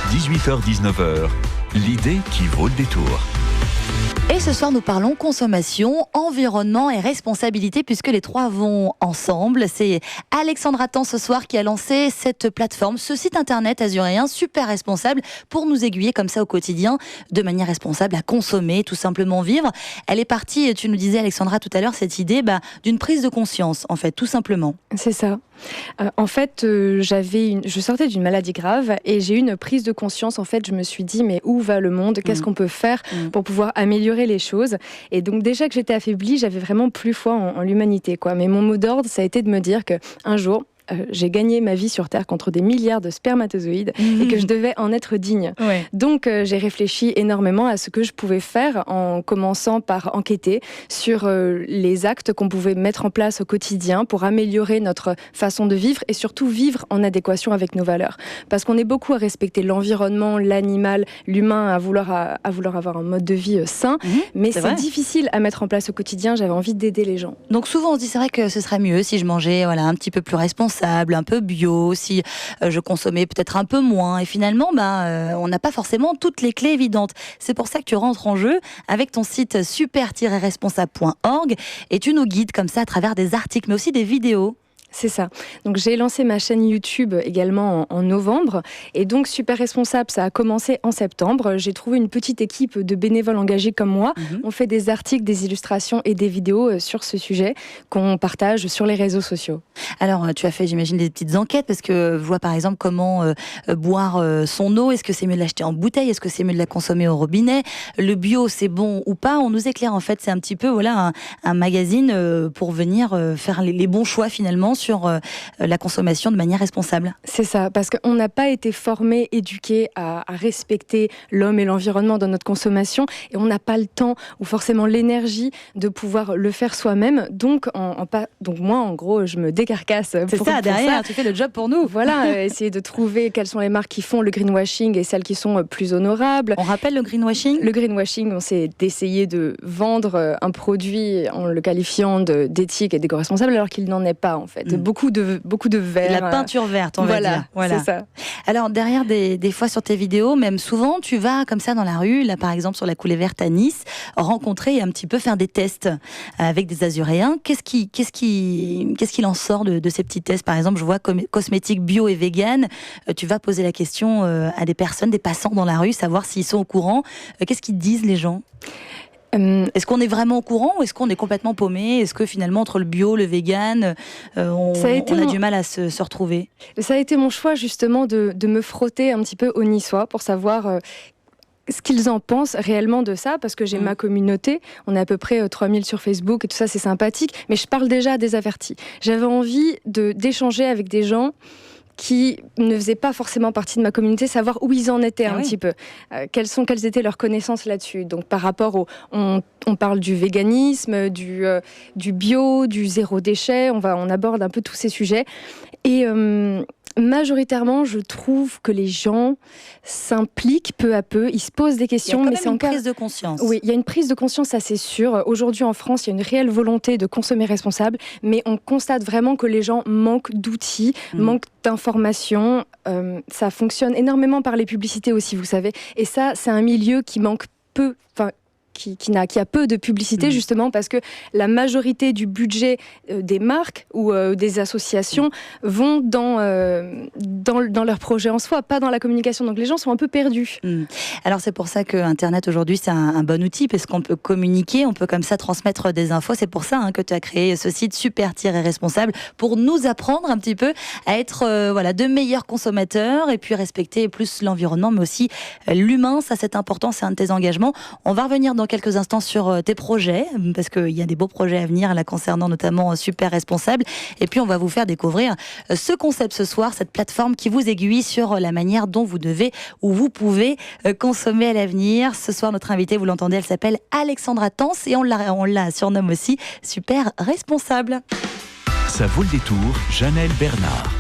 18h-19h, l'idée qui vaut le détour. Et ce soir, nous parlons consommation, environnement et responsabilité, puisque les trois vont ensemble. C'est Alexandre Attan ce soir qui a lancé cette plateforme, ce site internet azuréen super responsable pour nous aiguiller comme ça au quotidien, de manière responsable à consommer, tout simplement vivre. Elle est partie, tu nous disais Alexandra tout à l'heure, cette idée d'une prise de conscience, en fait, tout simplement. C'est ça. En fait, je sortais d'une maladie grave et j'ai eu une prise de conscience. En fait, je me suis dit, mais où va le monde ? Qu'est-ce qu'on peut faire pour pouvoir améliorer les choses ? Et donc, déjà que j'étais affaiblie, j'avais vraiment plus foi en l'humanité, quoi. Mais mon mot d'ordre, ça a été de me dire qu'un jour, j'ai gagné ma vie sur Terre contre des milliards de spermatozoïdes et que je devais en être digne. Ouais. Donc j'ai réfléchi énormément à ce que je pouvais faire en commençant par enquêter sur les actes qu'on pouvait mettre en place au quotidien pour améliorer notre façon de vivre et surtout vivre en adéquation avec nos valeurs. Parce qu'on est beaucoup à respecter l'environnement, l'animal, l'humain, à vouloir avoir un mode de vie sain, mais c'est difficile à mettre en place au quotidien. J'avais envie d'aider les gens. Donc souvent on se dit c'est vrai que ce serait mieux si je mangeais un petit peu plus responsable, un peu bio, si je consommais peut-être un peu moins. Et finalement, on n'a pas forcément toutes les clés évidentes. C'est pour ça que tu rentres en jeu avec ton site super-responsable.org et tu nous guides comme ça à travers des articles, mais aussi des vidéos. C'est ça. Donc j'ai lancé ma chaîne YouTube également en novembre et donc Super Responsable, ça a commencé en septembre. J'ai trouvé une petite équipe de bénévoles engagés comme moi. On fait des articles, des illustrations et des vidéos sur ce sujet qu'on partage sur les réseaux sociaux. Alors tu as fait, j'imagine, des petites enquêtes parce que je vois par exemple comment boire son eau. Est-ce que c'est mieux de l'acheter en bouteille ? Est-ce que c'est mieux de la consommer au robinet ? Le bio, c'est bon ou pas ? On nous éclaire en fait. C'est un petit peu un magazine pour venir faire les bons choix finalement sur la consommation de manière responsable. C'est ça, parce qu'on n'a pas été formé, éduqué à respecter l'homme et l'environnement dans notre consommation et on n'a pas le temps ou forcément l'énergie de pouvoir le faire soi-même. Donc moi, en gros, je me décarcasse. C'est ça, derrière, tu fais le job pour nous. Voilà, essayer de trouver quelles sont les marques qui font le greenwashing et celles qui sont plus honorables. On rappelle le greenwashing ? Le greenwashing, c'est d'essayer de vendre un produit en le qualifiant d'éthique et d'éco-responsable alors qu'il n'en est pas en fait. Beaucoup de verre. La peinture verte, on va dire. Voilà, c'est ça. Alors, derrière des fois sur tes vidéos, même souvent, tu vas comme ça dans la rue, là par exemple sur la coulée verte à Nice, rencontrer et un petit peu faire des tests avec des Azuréens. Qu'est-ce qu'il en sort de ces petits tests ? Par exemple, je vois cosmétiques bio et vegan. Tu vas poser la question à des personnes, des passants dans la rue, savoir s'ils sont au courant. Qu'est-ce qu'ils disent les gens ? Est-ce qu'on est vraiment au courant ou est-ce qu'on est complètement paumé ? Est-ce que finalement entre le bio, le vegan, on a du mal à se retrouver ? Ça a été mon choix justement de me frotter un petit peu aux Niçois pour savoir ce qu'ils en pensent réellement de ça, parce que j'ai ma communauté, on est à peu près 3000 sur Facebook et tout ça, c'est sympathique, mais je parle déjà à des avertis. J'avais envie d'échanger avec des gens qui ne faisaient pas forcément partie de ma communauté, savoir où ils en étaient un petit peu. Quelles étaient leurs connaissances là-dessus. Donc par rapport on parle du véganisme, du bio, du zéro déchet, on aborde un peu tous ces sujets. Et majoritairement, je trouve que les gens s'impliquent peu à peu, ils se posent des questions. Il y a quand même une prise de conscience. Oui, il y a une prise de conscience, ça c'est sûr. Aujourd'hui en France, il y a une réelle volonté de consommer responsable, mais on constate vraiment que les gens manquent d'outils, manquent d'informations. Ça fonctionne énormément par les publicités aussi, vous savez. Et ça, c'est un milieu qui manque peu... Qui a peu de publicité justement parce que la majorité du budget des marques ou des associations vont dans leur projet en soi, pas dans la communication. Donc les gens sont un peu perdus. Alors c'est pour ça que Internet aujourd'hui c'est un bon outil parce qu'on peut communiquer, on peut comme ça transmettre des infos. C'est pour ça que tu as créé ce site super-responsable pour nous apprendre un petit peu à être de meilleurs consommateurs et puis respecter plus l'environnement mais aussi l'humain. Ça c'est important, c'est un de tes engagements. On va revenir dans quelques instants sur tes projets, parce qu'il y a des beaux projets à venir là concernant notamment Super Responsable. Et puis on va vous faire découvrir ce concept ce soir, cette plateforme qui vous aiguille sur la manière dont vous devez ou vous pouvez consommer à l'avenir. Ce soir, notre invitée, vous l'entendez, elle s'appelle Alexandre Attan et on la surnomme aussi Super Responsable. Ça vaut le détour, Janelle Bernard.